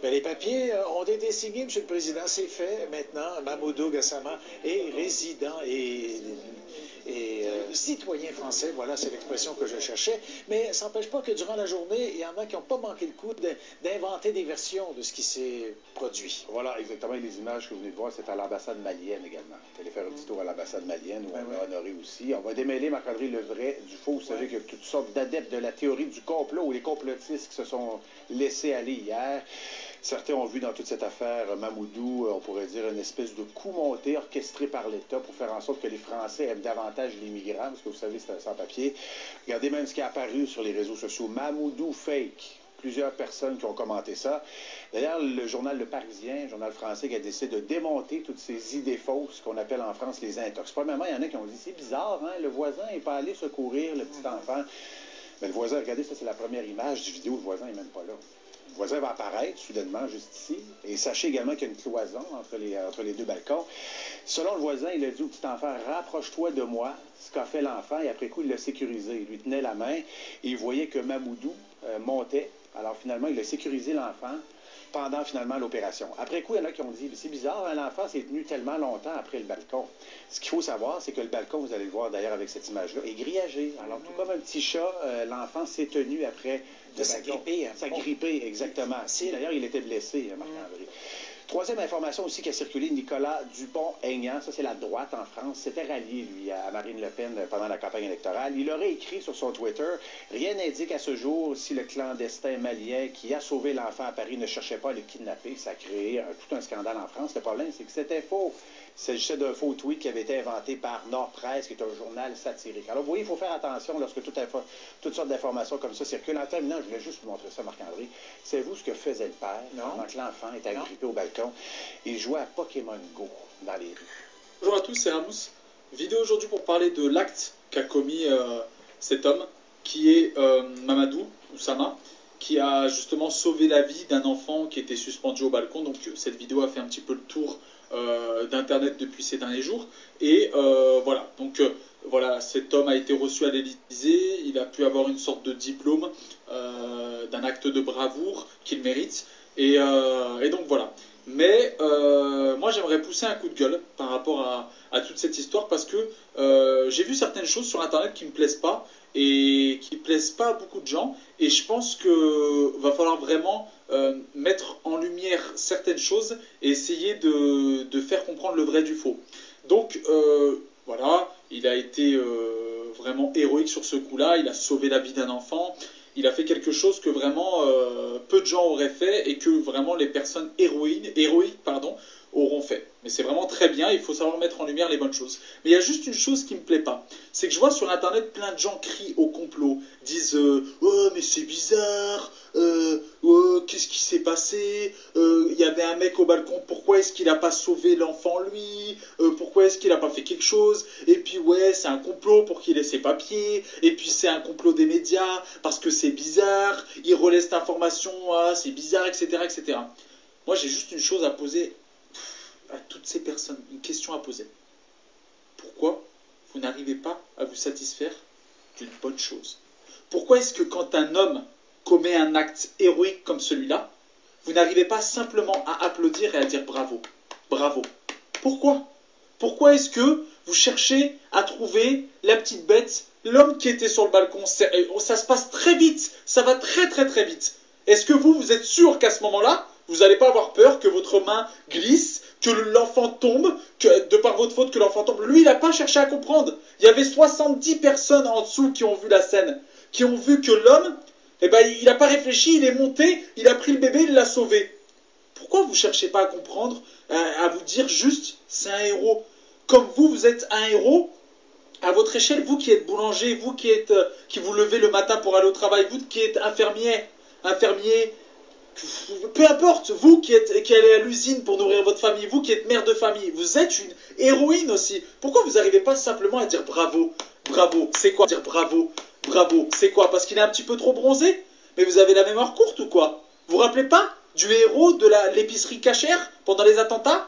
Ben, les papiers ont été signés, M. le Président. C'est fait. Maintenant, Mamoudou Gassama est résident et citoyen français. Voilà, c'est l'expression que je cherchais. Mais ça n'empêche pas que durant la journée, il y en a qui n'ont pas manqué le coup d'inventer des versions de ce qui s'est produit. Voilà, exactement. Et les images que vous venez de voir, c'est à l'ambassade malienne également. Vous allez faire un petit tour à l'ambassade malienne où on a honoré aussi. On va démêler, Marc-André, le vrai du faux. Vous savez qu'il y a toutes sortes d'adeptes de la théorie du complot ou les complotistes qui se sont laissés aller hier. Certains ont vu dans toute cette affaire Mamoudou, on pourrait dire, une espèce de coup monté orchestré par l'État pour faire en sorte que les Français aiment davantage les migrants, parce que vous savez, c'est un sans-papier. Regardez même ce qui est apparu sur les réseaux sociaux. Mamoudou fake. Plusieurs personnes qui ont commenté ça. D'ailleurs, le journal Le Parisien, un journal français, qui a décidé de démonter toutes ces idées fausses qu'on appelle en France les intox. Premièrement, il y en a qui ont dit, c'est bizarre, hein? Le voisin n'est pas allé secourir le petit enfant. Mais le voisin, regardez, ça c'est la première image du vidéo, le voisin n'est même pas là. Le voisin va apparaître soudainement juste ici. Et sachez également qu'il y a une cloison entre les deux balcons. Selon le voisin, il a dit au petit enfant, rapproche-toi de moi, ce qu'a fait l'enfant. Et après coup, il l'a sécurisé. Il lui tenait la main et il voyait que Mamoudou montait. Alors finalement, il a sécurisé l'enfant pendant finalement l'opération. Après coup, il y en a qui ont dit, c'est bizarre, hein, l'enfant s'est tenu tellement longtemps après le balcon. Ce qu'il faut savoir, c'est que le balcon, vous allez le voir d'ailleurs avec cette image-là, est grillagé. Alors tout comme un petit chat, l'enfant s'est tenu après de s'agripper. S'agripper, exactement. D'ailleurs, il était blessé, Marc-André. Troisième information aussi qui a circulé, Nicolas Dupont-Aignan, ça c'est la droite en France, s'était rallié, lui, à Marine Le Pen pendant la campagne électorale. Il aurait écrit sur son Twitter, rien n'indique à ce jour si le clandestin malien qui a sauvé l'enfant à Paris ne cherchait pas à le kidnapper. Ça a créé tout un scandale en France. Le problème, c'est que c'était faux. Il s'agissait d'un faux tweet qui avait été inventé par Nord-Presse, qui est un journal satirique. Alors, vous voyez, il faut faire attention lorsque toutes sortes d'informations comme ça circulent. En terminant, je voulais juste vous montrer ça, Marc-André. Savez-vous ce que faisait le père pendant que l'enfant était agrippé au balcon? Il jouait à Pokémon Go dans les rues. Bonjour à tous, c'est Ramous. Vidéo aujourd'hui pour parler de l'acte qu'a commis cet homme, qui est Mamadou Oussama, qui a justement sauvé la vie d'un enfant qui était suspendu au balcon. Donc cette vidéo a fait un petit peu le tour d'internet depuis ces derniers jours. Et voilà, donc voilà, cet homme a été reçu à l'Élysée, il a pu avoir une sorte de diplôme d'un acte de bravoure qu'il mérite. Et donc voilà. Mais moi j'aimerais pousser un coup de gueule par rapport à toute cette histoire parce que j'ai vu certaines choses sur internet qui ne me plaisent pas et qui ne plaisent pas à beaucoup de gens, et je pense qu'il va falloir vraiment mettre en lumière certaines choses et essayer de faire comprendre le vrai du faux. Donc voilà, il a été vraiment héroïque sur ce coup-là, il a sauvé la vie d'un enfant. Il a fait quelque chose que vraiment peu de gens auraient fait et que vraiment les personnes héroïques auront fait. Mais c'est vraiment très bien, il faut savoir mettre en lumière les bonnes choses. Mais il y a juste une chose qui ne me plaît pas. C'est que je vois sur internet plein de gens crient au complot, disent oh mais c'est bizarre, oh, qu'est-ce qui s'est passé, il y avait un mec au balcon, pourquoi est-ce qu'il n'a pas sauvé l'enfant lui, pourquoi est-ce qu'il n'a pas fait quelque chose, et puis ouais c'est un complot pour qu'il ait ses papiers, et puis c'est un complot des médias, parce que c'est bizarre, il relaie cette information, ah, c'est bizarre, etc., etc. Moi j'ai juste une chose à poser à toutes ces personnes, une question à poser. Pourquoi vous n'arrivez pas à vous satisfaire d'une bonne chose? Pourquoi est-ce que quand un homme commet un acte héroïque comme celui-là, vous n'arrivez pas simplement à applaudir et à dire bravo? Bravo. Pourquoi? Pourquoi est-ce que vous cherchez à trouver la petite bête, l'homme qui était sur le balcon? Ça se passe très vite, ça va très très très vite. Est-ce que vous êtes sûr qu'à ce moment-là, vous n'allez pas avoir peur que votre main glisse, que l'enfant tombe, que de par votre faute que l'enfant tombe? Lui, il n'a pas cherché à comprendre. Il y avait 70 personnes en dessous qui ont vu la scène, qui ont vu que l'homme, eh ben, il n'a pas réfléchi, il est monté, il a pris le bébé, il l'a sauvé. Pourquoi vous ne cherchez pas à comprendre, à vous dire juste, c'est un héros? Comme vous êtes un héros, à votre échelle, vous qui êtes boulanger, vous qui vous levez le matin pour aller au travail, vous qui êtes infirmier, peu importe, vous qui allez à l'usine pour nourrir votre famille, vous qui êtes mère de famille, vous êtes une héroïne aussi. Pourquoi vous n'arrivez pas simplement à dire bravo? Bravo, c'est quoi dire bravo? Bravo, c'est quoi? Parce qu'il est un petit peu trop bronzé? Mais vous avez la mémoire courte ou quoi? Vous vous rappelez pas du héros de l'épicerie cachère pendant les attentats?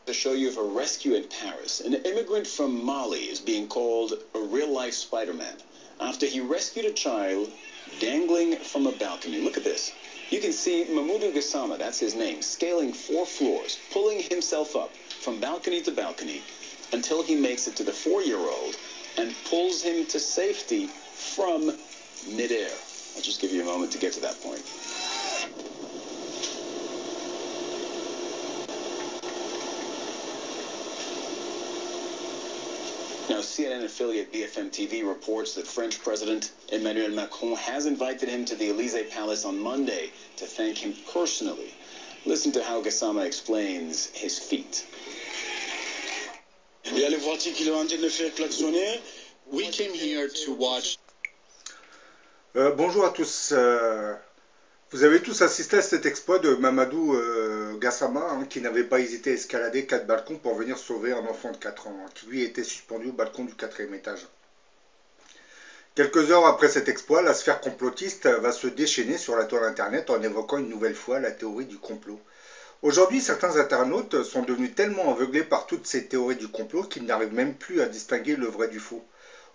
To show you of a rescue in Paris, an immigrant from Mali is being called a real-life Spider-Man after he rescued a child dangling from a balcony. Look at this. You can see Mamoudou Gassama, that's his name, scaling 4 floors, pulling himself up from balcony to balcony until he makes it to the 4-year-old and pulls him to safety from midair. I'll just give you a moment to get to that point. Now, CNN affiliate BFM TV reports that French President Emmanuel Macron has invited him to the Élysée Palace on Monday to thank him personally. Listen to how Gassama explains his feat. Il y a les voitures qui sont en train de faire klaxonner. We came here to watch. Bonjour à tous. Vous avez tous assisté à cet exploit de Mamadou Gassama, hein, qui n'avait pas hésité à escalader 4 balcons pour venir sauver un enfant de 4 ans, hein, qui lui était suspendu au balcon du 4e étage. Quelques heures après cet exploit, la sphère complotiste va se déchaîner sur la toile internet en évoquant une nouvelle fois la théorie du complot. Aujourd'hui, certains internautes sont devenus tellement aveuglés par toutes ces théories du complot qu'ils n'arrivent même plus à distinguer le vrai du faux.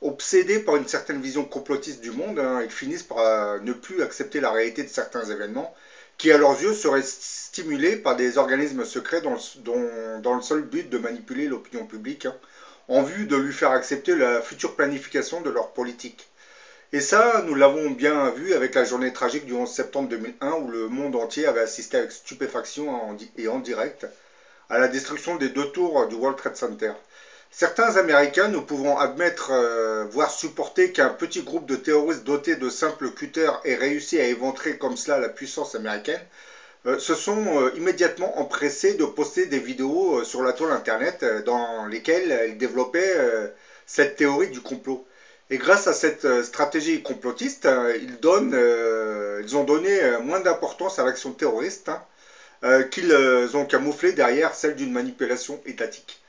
Obsédés par une certaine vision complotiste du monde, hein, ils finissent par ne plus accepter la réalité de certains événements qui, à leurs yeux, seraient stimulés par des organismes secrets dans le seul but de manipuler l'opinion publique, hein, en vue de lui faire accepter la future planification de leur politique. Et ça, nous l'avons bien vu avec la journée tragique du 11 septembre 2001 où le monde entier avait assisté avec stupéfaction et en direct à la destruction des 2 tours du World Trade Center. Certains Américains, ne pouvant admettre, voire supporter qu'un petit groupe de terroristes dotés de simples cutters ait réussi à éventrer comme cela la puissance américaine, se sont immédiatement empressés de poster des vidéos sur la toile internet dans lesquelles ils développaient cette théorie du complot. Et grâce à cette stratégie complotiste, ils ont donné moins d'importance à l'action terroriste, hein, qu'ils ont camouflé derrière celle d'une manipulation étatique.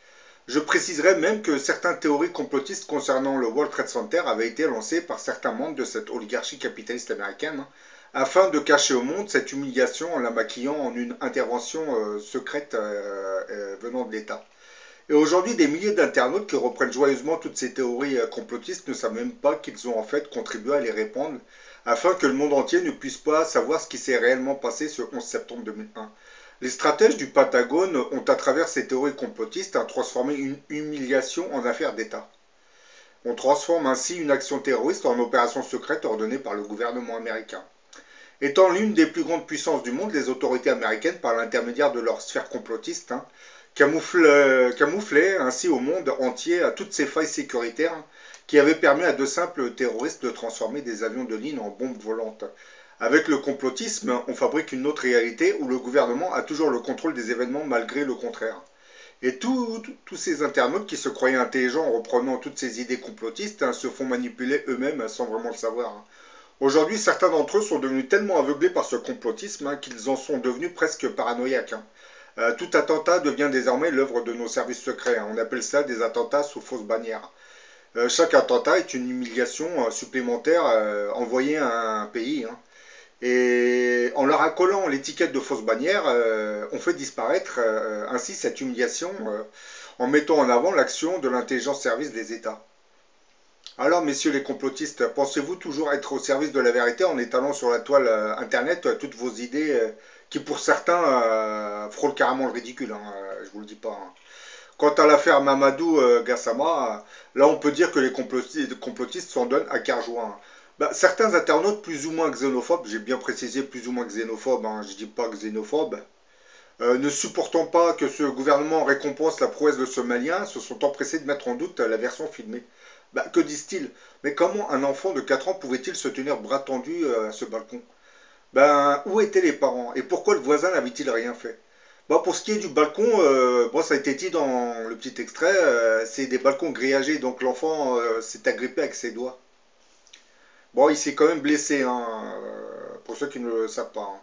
Je préciserai même que certaines théories complotistes concernant le World Trade Center avaient été lancées par certains membres de cette oligarchie capitaliste américaine, hein, afin de cacher au monde cette humiliation en la maquillant en une intervention secrète venant de l'État. Et aujourd'hui, des milliers d'internautes qui reprennent joyeusement toutes ces théories complotistes ne savent même pas qu'ils ont en fait contribué à les répandre, afin que le monde entier ne puisse pas savoir ce qui s'est réellement passé ce 11 septembre 2001. Les stratèges du Pentagone ont, à travers ces théories complotistes, transformé une humiliation en affaire d'État. On transforme ainsi une action terroriste en opération secrète ordonnée par le gouvernement américain. Étant l'une des plus grandes puissances du monde, les autorités américaines, par l'intermédiaire de leur sphère complotiste, hein, camouflaient ainsi au monde entier à toutes ces failles sécuritaires, hein, qui avaient permis à de simples terroristes de transformer des avions de ligne en bombes volantes. Avec le complotisme, on fabrique une autre réalité où le gouvernement a toujours le contrôle des événements malgré le contraire. Et tous ces internautes qui se croyaient intelligents en reprenant toutes ces idées complotistes, hein, se font manipuler eux-mêmes sans vraiment le savoir. Hein. Aujourd'hui, certains d'entre eux sont devenus tellement aveuglés par ce complotisme, hein, qu'ils en sont devenus presque paranoïaques. Hein. Tout attentat devient désormais l'œuvre de nos services secrets. Hein. On appelle ça des attentats sous fausse bannière. Chaque attentat est une humiliation supplémentaire envoyée à un pays. Hein. Et en leur accolant l'étiquette de fausse bannière, on fait disparaître ainsi cette humiliation en mettant en avant l'action de l'intelligence service des États. Alors, messieurs les complotistes, pensez-vous toujours être au service de la vérité en étalant sur la toile internet toutes vos idées qui, pour certains, frôlent carrément le ridicule, hein, je vous le dis pas. Hein. Quant à l'affaire Mamadou Gassama, là on peut dire que les complotistes s'en donnent à cœur joie. Hein. Bah, certains internautes plus ou moins xénophobes, j'ai bien précisé plus ou moins xénophobes, hein, je ne dis pas xénophobes, ne supportant pas que ce gouvernement récompense la prouesse de ce Malien, se sont empressés de mettre en doute la version filmée. Bah, que disent-ils? Mais comment un enfant de 4 ans pouvait-il se tenir bras tendu à ce balcon? Ben, où étaient les parents? Et pourquoi le voisin n'avait-il rien fait? Bon, pour ce qui est du balcon, bon, ça a été dit dans le petit extrait, c'est des balcons grillagés, donc l'enfant s'est agrippé avec ses doigts. Bon, il s'est quand même blessé, hein, pour ceux qui ne le savent pas. Hein.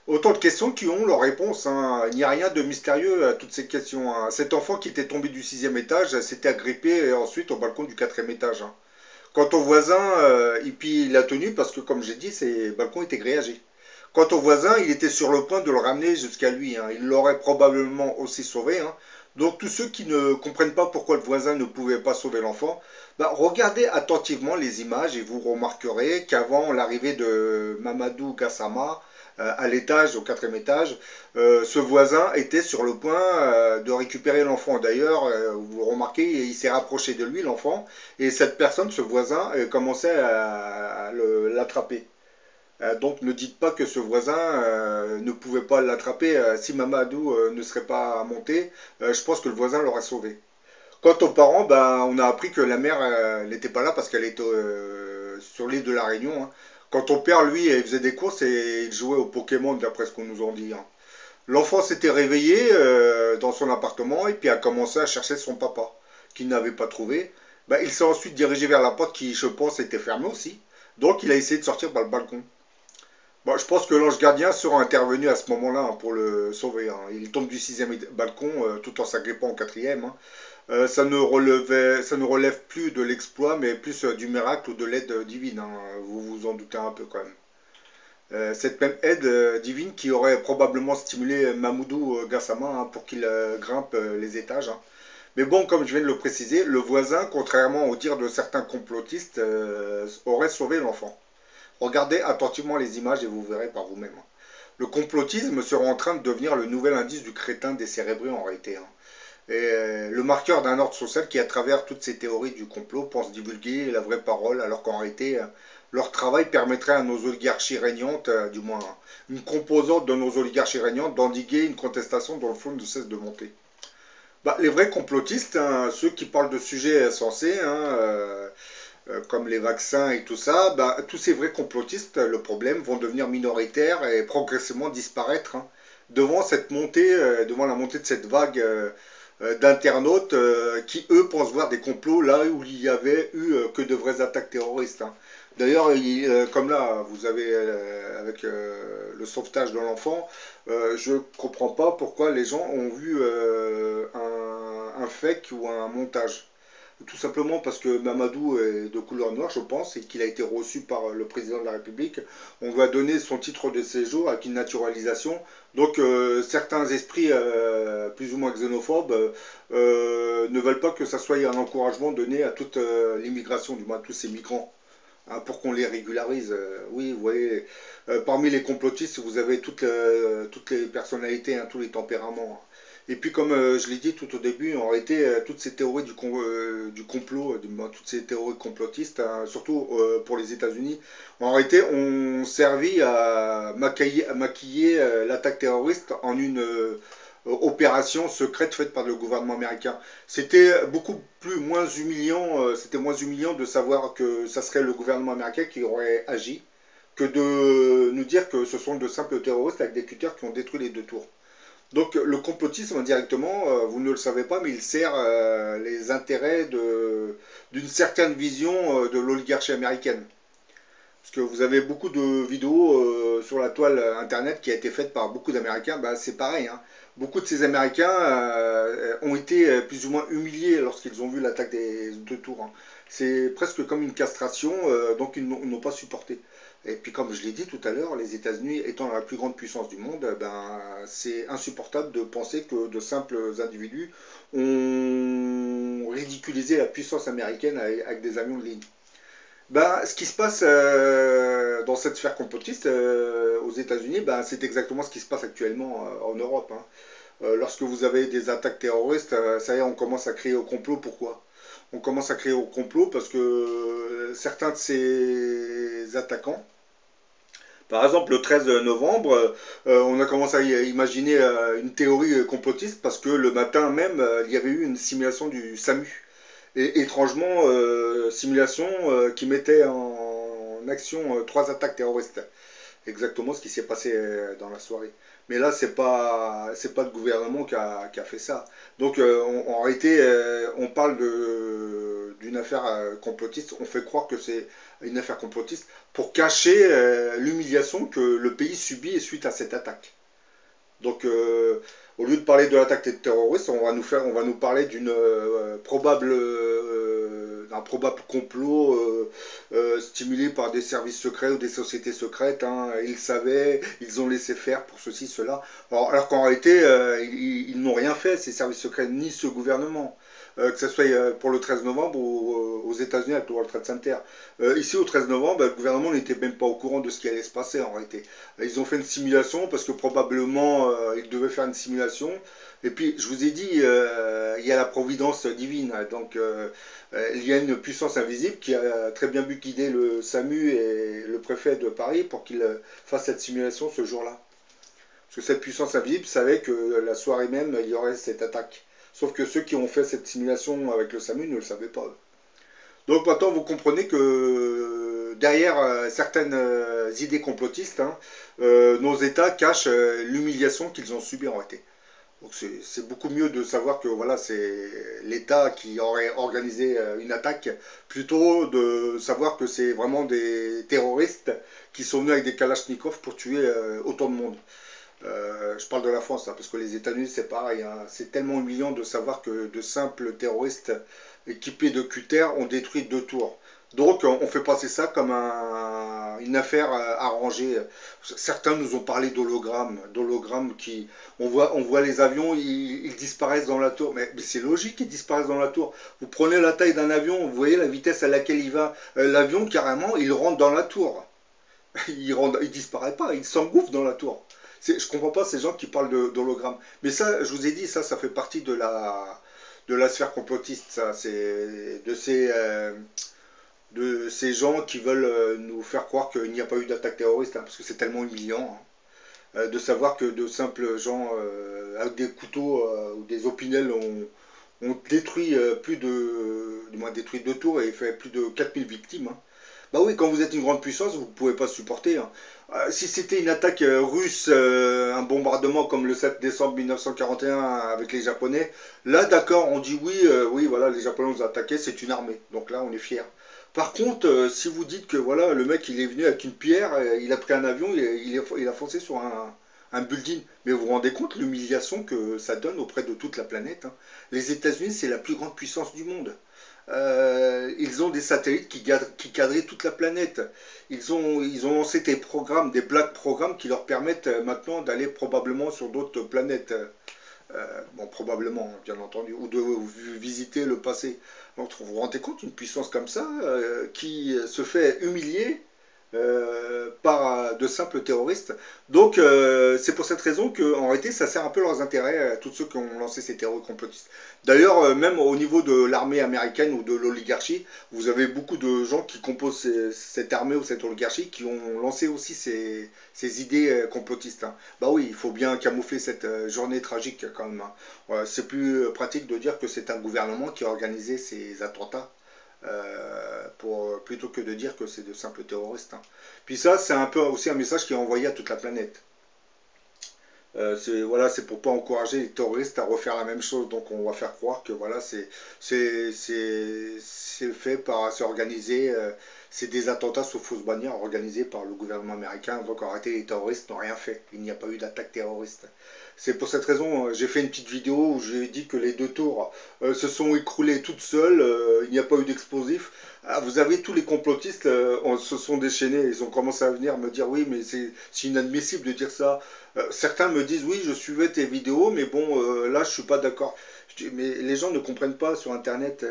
Autant de questions qui ont leur réponse. Hein. Il n'y a rien de mystérieux à toutes ces questions. Hein. Cet enfant qui était tombé du 6e étage s'était agrippé ensuite au balcon du 4e étage. Hein. Quant au voisin, et puis il a tenu parce que, comme j'ai dit, ces balcons étaient grillagés. Quant au voisin, il était sur le point de le ramener jusqu'à lui. Hein. Il l'aurait probablement aussi sauvé. Hein. Donc tous ceux qui ne comprennent pas pourquoi le voisin ne pouvait pas sauver l'enfant, Regardez attentivement les images et vous remarquerez qu'avant l'arrivée de Mamadou Gassama à l'étage, au 4e étage, ce voisin était sur le point de récupérer l'enfant. D'ailleurs, vous remarquez, il s'est rapproché de lui, l'enfant, et cette personne, ce voisin, commençait à l'attraper. Donc ne dites pas que ce voisin ne pouvait pas l'attraper. Si Mamadou ne serait pas monté, je pense que le voisin l'aurait sauvé. Quant aux parents, on a appris que la mère n'était pas là parce qu'elle était sur l'île de la Réunion. Hein. Quant au père, lui, il faisait des courses et il jouait au Pokémon, d'après ce qu'on nous en dit. Hein. L'enfant s'était réveillé dans son appartement et puis a commencé à chercher son papa, qu'il n'avait pas trouvé. Il s'est ensuite dirigé vers la porte qui, je pense, était fermée aussi. Donc il a essayé de sortir par le balcon. Je pense que l'ange gardien sera intervenu à ce moment-là hein, pour le sauver. Hein. Il tombe du 6e balcon tout en s'agrippant au 4e. Hein. Ça ne relève plus de l'exploit, mais plus du miracle ou de l'aide divine. Hein. Vous vous en doutez un peu quand même. Cette même aide divine qui aurait probablement stimulé Mamadou Gassama hein, pour qu'il grimpe les étages. Hein. Mais bon, comme je viens de le préciser, le voisin, contrairement au dire de certains complotistes, aurait sauvé l'enfant. Regardez attentivement les images et vous verrez par vous-même. Le complotisme sera en train de devenir le nouvel indice du crétin décérébré en réalité. Hein. Et le marqueur d'un ordre social qui, à travers toutes ces théories du complot, pense divulguer la vraie parole, alors qu'en réalité, leur travail permettrait à nos oligarchies régnantes, du moins une composante de nos oligarchies régnantes, d'endiguer une contestation dont le fond ne cesse de monter. Les vrais complotistes, hein, ceux qui parlent de sujets sensés, hein, comme les vaccins et tout ça, tous ces vrais complotistes, le problème, vont devenir minoritaires et progressivement disparaître hein, devant cette montée, devant la montée de cette vague d'internautes qui, eux, pensent voir des complots là où il n'y avait eu que de vraies attaques terroristes. Hein. D'ailleurs, comme là, vous avez, avec le sauvetage de l'enfant, je ne comprends pas pourquoi les gens ont vu un fake ou un montage. Tout simplement parce que Mamadou est de couleur noire, je pense, et qu'il a été reçu par le président de la République. On lui a donné son titre de séjour avec une naturalisation. Donc certains esprits plus ou moins xénophobes ne veulent pas que ça soit un encouragement donné à toute l'immigration, du moins à tous ces migrants. Hein, pour qu'on les régularise. Oui, vous voyez, parmi les complotistes, vous avez toutes les personnalités, hein, tous les tempéraments. Hein. Et puis, comme je l'ai dit tout au début, en réalité, toutes ces théories du complot, toutes ces théories complotistes, hein, surtout pour les États-Unis, en réalité, ont servi à maquiller l'attaque terroriste en une opération secrète faite par le gouvernement américain. C'était moins humiliant, de savoir que ça serait le gouvernement américain qui aurait agi que de nous dire que ce sont de simples terroristes avec des cutters qui ont détruit les 2 tours. Donc le complotisme indirectement, vous ne le savez pas, mais il sert les intérêts d'une certaine vision de l'oligarchie américaine. Parce que vous avez beaucoup de vidéos sur la toile internet qui a été faite par beaucoup d'Américains, c'est pareil. Hein. Beaucoup de ces Américains ont été plus ou moins humiliés lorsqu'ils ont vu l'attaque des 2 tours. Hein. C'est presque comme une castration, donc ils n'ont pas supporté. Et puis comme je l'ai dit tout à l'heure, les États-Unis étant la plus grande puissance du monde, c'est insupportable de penser que de simples individus ont ridiculisé la puissance américaine avec des avions de ligne. Ce qui se passe dans cette sphère complotiste aux États-Unis, c'est exactement ce qui se passe actuellement en Europe. Hein. Lorsque vous avez des attaques terroristes, ça y est, on commence à crier au complot. Pourquoi ? On commence à crier au complot parce que certains de ces attaquants, par exemple, le 13 novembre, on a commencé à imaginer une théorie complotiste parce que le matin même, il y avait eu une simulation du SAMU. Et étrangement, simulation qui mettait en action 3 attaques terroristes. Exactement ce qui s'est passé dans la soirée. Mais là, c'est pas le gouvernement qui a fait ça. Donc, en réalité, on parle d'une affaire complotiste. On fait croire que c'est une affaire complotiste pour cacher l'humiliation que le pays subit suite à cette attaque. Donc, au lieu de parler de l'attaque terroriste, on va nous parler d'un probable complot stimulé par des services secrets ou des sociétés secrètes. Hein. Ils savaient, ils ont laissé faire pour ceci, cela. Alors qu'en réalité, ils n'ont rien fait, ces services secrets, ni ce gouvernement. que ce soit pour le 13 novembre ou aux États-Unis avec le World Trade Center. Ici, au 13 novembre, le gouvernement n'était même pas au courant de ce qui allait se passer en réalité. Ils ont fait une simulation parce que probablement ils devaient faire une simulation. Et puis, je vous ai dit, il y a la providence divine. Donc, il y a une puissance invisible qui a très bien pu guider le SAMU et le préfet de Paris pour qu'ils fassent cette simulation ce jour-là. Parce que cette puissance invisible savait que la soirée même, il y aurait cette attaque. Sauf que ceux qui ont fait cette simulation avec le SAMU ne le savaient pas. Donc maintenant, vous comprenez que derrière certaines idées complotistes, hein, nos États cachent l'humiliation qu'ils ont subie en réalité. Donc c'est beaucoup mieux de savoir que voilà, c'est l'État qui aurait organisé une attaque, plutôt de savoir que c'est vraiment des terroristes qui sont venus avec des kalachnikovs pour tuer autant de monde. Je parle de la France, hein, parce que les États-Unis c'est pareil, hein. C'est tellement humiliant de savoir que de simples terroristes équipés de cutters ont détruit 2 tours. Donc on fait passer ça comme une affaire arrangée. Certains nous ont parlé d'hologrammes qui, on voit les avions, ils disparaissent dans la tour. Mais c'est logique qu'ils disparaissent dans la tour. Vous prenez la taille d'un avion, vous voyez la vitesse à laquelle il va. L'avion carrément, il rentre dans la tour. Il disparaît pas, il s'engouffre dans la tour. Je comprends pas ces gens qui parlent d'hologrammes. Mais ça, je vous ai dit, ça fait partie de la sphère complotiste. Ça, c'est de ces gens qui veulent nous faire croire qu'il n'y a pas eu d'attaque terroriste, hein, parce que c'est tellement humiliant, hein, de savoir que de simples gens avec des couteaux ou des opinels ont détruit du moins détruit 2 tours et fait plus de 4000 victimes. Hein. Bah oui, quand vous êtes une grande puissance, vous ne pouvez pas supporter. Hein. Si c'était une attaque russe, un bombardement comme le 7 décembre 1941 avec les Japonais, là d'accord, on dit oui, oui, voilà, les Japonais nous ont attaqué, c'est une armée. Donc là, on est fiers. Par contre, si vous dites que voilà, le mec il est venu avec une pierre, il a pris un avion, il a foncé sur un building, mais vous vous rendez compte l'humiliation que ça donne auprès de toute la planète, hein. Les États-Unis, c'est la plus grande puissance du monde. Ils ont des satellites qui quadrillent toute la planète. Ils ont lancé des programmes, des black programmes qui leur permettent maintenant d'aller probablement sur d'autres planètes. Bon, probablement, bien entendu, ou de visiter le passé. Donc, vous vous rendez compte, une puissance comme ça, qui se fait humilier par de simples terroristes. Donc, c'est pour cette raison qu'en réalité, ça sert un peu leurs intérêts à tous ceux qui ont lancé ces théories complotistes. D'ailleurs, même au niveau de l'armée américaine ou de l'oligarchie, vous avez beaucoup de gens qui composent cette armée ou cette oligarchie qui ont lancé aussi ces idées complotistes. Hein. Bah oui, il faut bien camoufler cette journée tragique quand même. Hein. C'est plus pratique de dire que c'est un gouvernement qui a organisé ces attentats. Plutôt que de dire que c'est de simples terroristes. Hein. Puis ça, c'est un peu aussi un message qui est envoyé à toute la planète. Voilà, c'est pour pas encourager les terroristes à refaire la même chose. Donc on va faire croire que voilà, c'est fait par s'organiser. C'est des attentats sous fausse bannière organisés par le gouvernement américain. Donc en réalité, les terroristes n'ont rien fait. Il n'y a pas eu d'attaque terroriste. C'est pour cette raison, j'ai fait une petite vidéo où j'ai dit que les 2 tours se sont écroulées toutes seules, il n'y a pas eu d'explosifs. Ah, vous avez tous les complotistes se sont déchaînés, ils ont commencé à venir me dire oui, mais c'est inadmissible de dire ça. Certains me disent oui, je suivais tes vidéos, mais bon, là je suis pas d'accord. Mais les gens ne comprennent pas sur Internet.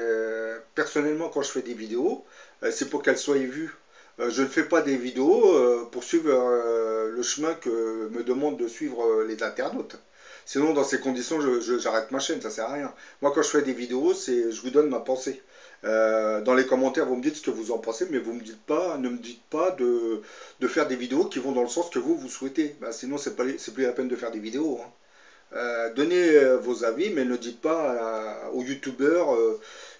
Personnellement, quand je fais des vidéos, c'est pour qu'elles soient vues. Je ne fais pas des vidéos pour suivre le chemin que me demandent de suivre les internautes. Sinon, dans ces conditions, j'arrête ma chaîne, ça sert à rien. Moi, quand je fais des vidéos, je vous donne ma pensée. Dans les commentaires, vous me dites ce que vous en pensez, mais vous ne me dites pas de faire des vidéos qui vont dans le sens que vous souhaitez. Bah, sinon, c'est plus la peine de faire des vidéos. Hein. Donnez vos avis, mais ne dites pas aux youtubeurs.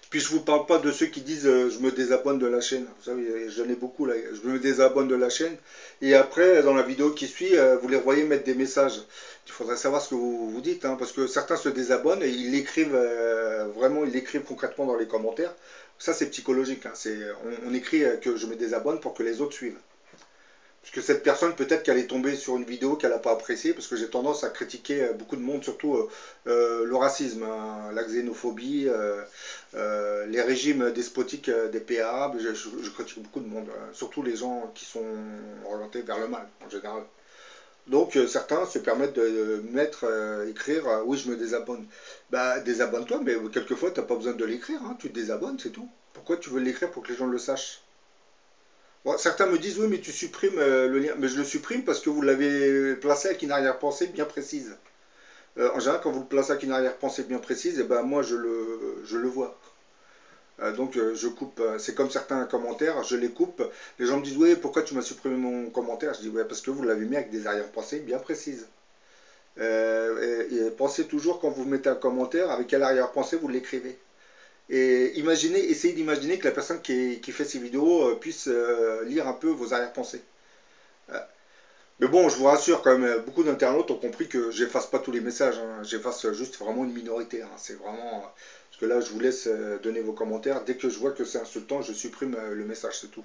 Puis je vous parle pas de ceux qui disent je me désabonne de la chaîne. Vous savez, j'en ai beaucoup là. Je me désabonne de la chaîne. Et après, dans la vidéo qui suit, vous les voyez mettre des messages. Il faudrait savoir ce que vous dites, hein, parce que certains se désabonnent et ils l'écrivent vraiment, ils l'écrivent concrètement dans les commentaires. Ça, c'est psychologique. Hein. On écrit que je me désabonne pour que les autres suivent. Parce que cette personne, peut-être qu'elle est tombée sur une vidéo qu'elle n'a pas appréciée, parce que j'ai tendance à critiquer beaucoup de monde, surtout le racisme, hein, la xénophobie, les régimes despotiques des pays arabes. Je critique beaucoup de monde, surtout les gens qui sont orientés vers le mal, en général. Donc certains se permettent de mettre, écrire, oui je me désabonne. Bah désabonne-toi, mais quelquefois tu n'as pas besoin de l'écrire, hein, tu te désabonnes, c'est tout. Pourquoi tu veux l'écrire pour que les gens le sachent? Bon, certains me disent oui mais tu supprimes le lien, mais je le supprime parce que vous l'avez placé avec une arrière-pensée bien précise. En général quand vous le placez avec une arrière-pensée bien précise, et ben moi je le vois. Donc je coupe, c'est comme certains commentaires, je les coupe. Les gens me disent oui pourquoi tu m'as supprimé mon commentaire? Je dis ouais parce que vous l'avez mis avec des arrière-pensées bien précises. Et pensez toujours quand vous mettez un commentaire avec quelle arrière-pensée vous l'écrivez. Et imaginez, essayez d'imaginer que la personne qui fait ces vidéos puisse lire un peu vos arrière-pensées. Mais bon, je vous rassure quand même, beaucoup d'internautes ont compris que j'efface pas tous les messages, hein. J'efface juste vraiment une minorité, hein. C'est vraiment... Parce que là, je vous laisse donner vos commentaires. Dès que je vois que c'est insultant, je supprime le message, c'est tout.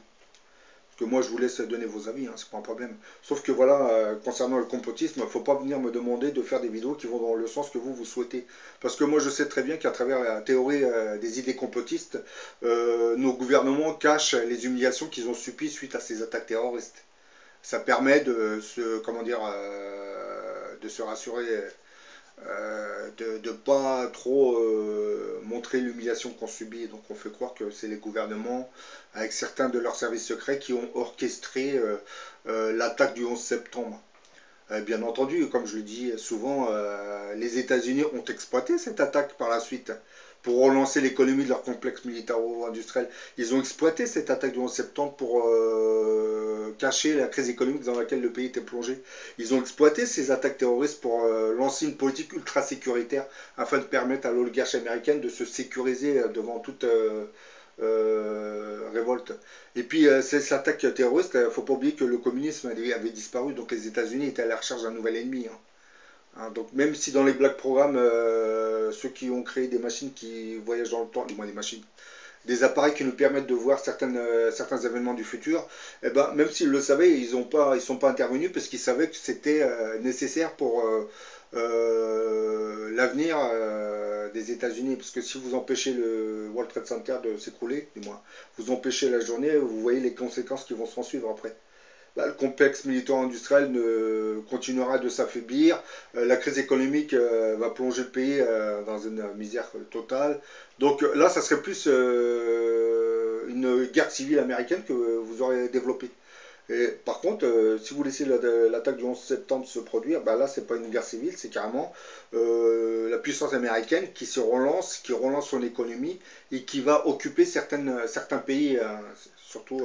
Parce que moi, je vous laisse donner vos avis, hein, c'est pas un problème. Sauf que voilà, concernant le complotisme, il ne faut pas venir me demander de faire des vidéos qui vont dans le sens que vous souhaitez. Parce que moi, je sais très bien qu'à travers la théorie des idées complotistes, nos gouvernements cachent les humiliations qu'ils ont subies suite à ces attaques terroristes. Ça permet de se, comment dire, de se rassurer, de ne pas trop montrer l'humiliation qu'on subit. Donc on fait croire que c'est les gouvernements, avec certains de leurs services secrets, qui ont orchestré l'attaque du 11 septembre. Bien entendu, comme je le dis souvent, les États-Unis ont exploité cette attaque par la suite pour relancer l'économie de leur complexe militaro-industriel. Ils ont exploité cette attaque du 11 septembre pour cacher la crise économique dans laquelle le pays était plongé. Ils ont exploité ces attaques terroristes pour lancer une politique ultra sécuritaire afin de permettre à l'oligarchie américaine de se sécuriser devant toute révolte. Et puis cette attaque terroriste, il ne faut pas oublier que le communisme avait disparu, donc les États-Unis étaient à la recherche d'un nouvel ennemi. Donc même si dans les Black Programmes, ceux qui ont créé des machines qui voyagent dans le temps, du moins des machines, des appareils qui nous permettent de voir certains événements du futur, eh ben, même s'ils le savaient, ils ne sont pas intervenus parce qu'ils savaient que c'était nécessaire pour l'avenir des États-Unis. Parce que si vous empêchez le World Trade Center de s'écrouler, du moins, vous empêchez la journée, vous voyez les conséquences qui vont s'en suivre après. Le complexe militaro-industriel continuera de s'affaiblir, la crise économique va plonger le pays dans une misère totale. Donc là, ça serait plus une guerre civile américaine que vous aurez développée. Et, par contre, si vous laissez l'attaque du 11 septembre se produire, ben là, c'est pas une guerre civile, c'est carrément la puissance américaine qui se relance, qui relance son économie et qui va occuper certains pays, surtout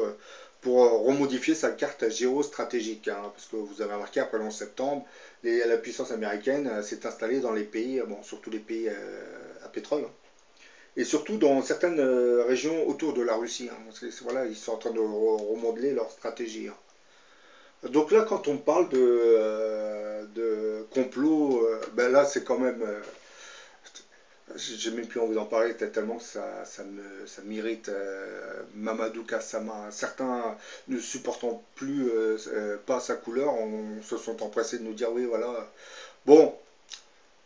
pour remodifier sa carte géostratégique. Parce que vous avez remarqué, après le 11 septembre, la puissance américaine s'est installée dans les pays, bon, surtout les pays à pétrole, et surtout dans certaines régions autour de la Russie. Voilà, ils sont en train de remodeler leur stratégie. Donc là, quand on parle de complot, ben là, c'est quand même... j'ai même plus envie d'en parler tellement que ça m'irrite. Mamadou Gassama, certains ne supportant plus pas sa couleur, se sont empressés de nous dire oui voilà. Bon,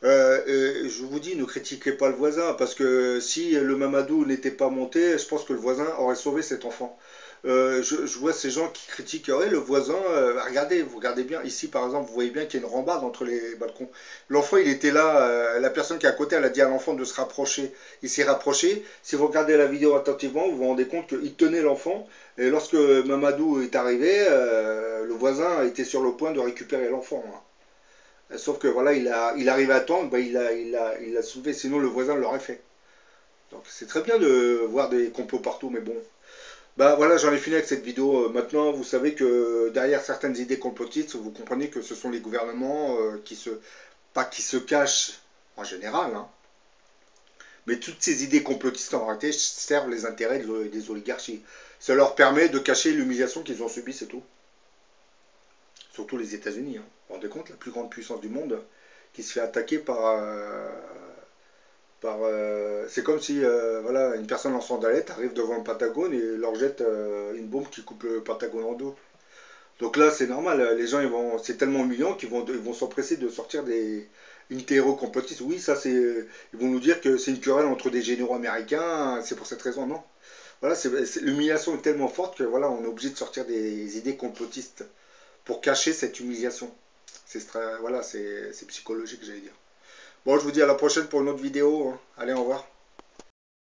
je vous dis, ne critiquez pas le voisin, parce que si le Mamadou n'était pas monté, je pense que le voisin aurait sauvé cet enfant. Je vois ces gens qui critiquent, ouais, le voisin, regardez, vous regardez bien, ici par exemple, vous voyez bien qu'il y a une rambarde entre les balcons. L'enfant, il était là, la personne qui est à côté, elle a dit à l'enfant de se rapprocher. Il s'est rapproché. Si vous regardez la vidéo attentivement, vous vous rendez compte qu'il tenait l'enfant, et lorsque Mamadou est arrivé, le voisin était sur le point de récupérer l'enfant. Sauf que voilà, il arrive à temps, ben, il a soulevé, sinon le voisin l'aurait fait. Donc c'est très bien de voir des complots partout, mais bon. Bah voilà, j'en ai fini avec cette vidéo. Maintenant, vous savez que derrière certaines idées complotistes, vous comprenez que ce sont les gouvernements pas qui se cachent en général, mais toutes ces idées complotistes en réalité servent les intérêts des oligarchies. Ça leur permet de cacher l'humiliation qu'ils ont subie, c'est tout. Surtout les États-Unis. Vous vous rendez compte, la plus grande puissance du monde qui se fait attaquer par... c'est comme si voilà, une personne en sandalette arrive devant le Pentagone et leur jette une bombe qui coupe le Pentagone en deux. Donc là, c'est normal, les gens, c'est tellement humiliant qu'ils vont s'empresser de sortir une théorie complotiste. Oui, ça, ils vont nous dire que c'est une querelle entre des généraux américains, c'est pour cette raison, non. Voilà, l'humiliation est tellement forte que voilà, on est obligé de sortir des idées complotistes pour cacher cette humiliation. Voilà, c'est psychologique, j'allais dire. Bon, je vous dis à la prochaine pour une autre vidéo, hein. Allez, au revoir.